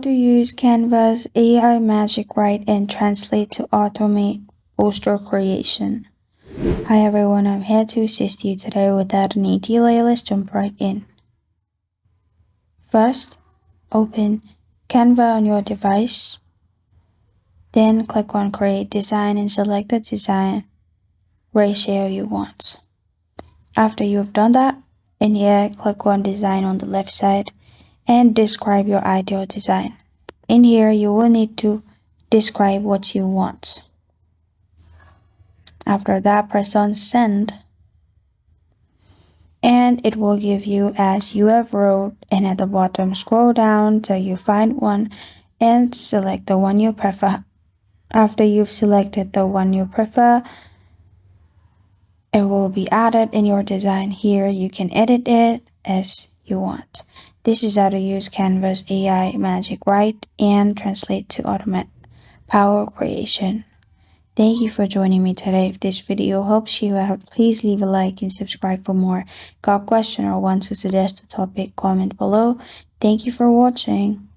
to use Canva's AI Magic Write and Translate to automate poster creation. Hi everyone, I'm here to assist you today. Without any delay, let's jump right in. First, open Canva on your device. Then click on Create Design and select the design ratio you want. After you have done that, in here, click on Design on the left side and describe your ideal design. In here, you will need to describe what you want. After that, press on Send, and it will give you as you have wrote, and at the bottom scroll down till you find one and select the one you prefer. After you've selected the one you prefer, it will be added in your design. Here you can edit it as you want. This is how to use Canva's AI Magic Write and Translate to automate power creation. Thank you for joining me today. If this video helps you out, please leave a like and subscribe for more. Got a question or want to suggest a topic, comment below. Thank you for watching.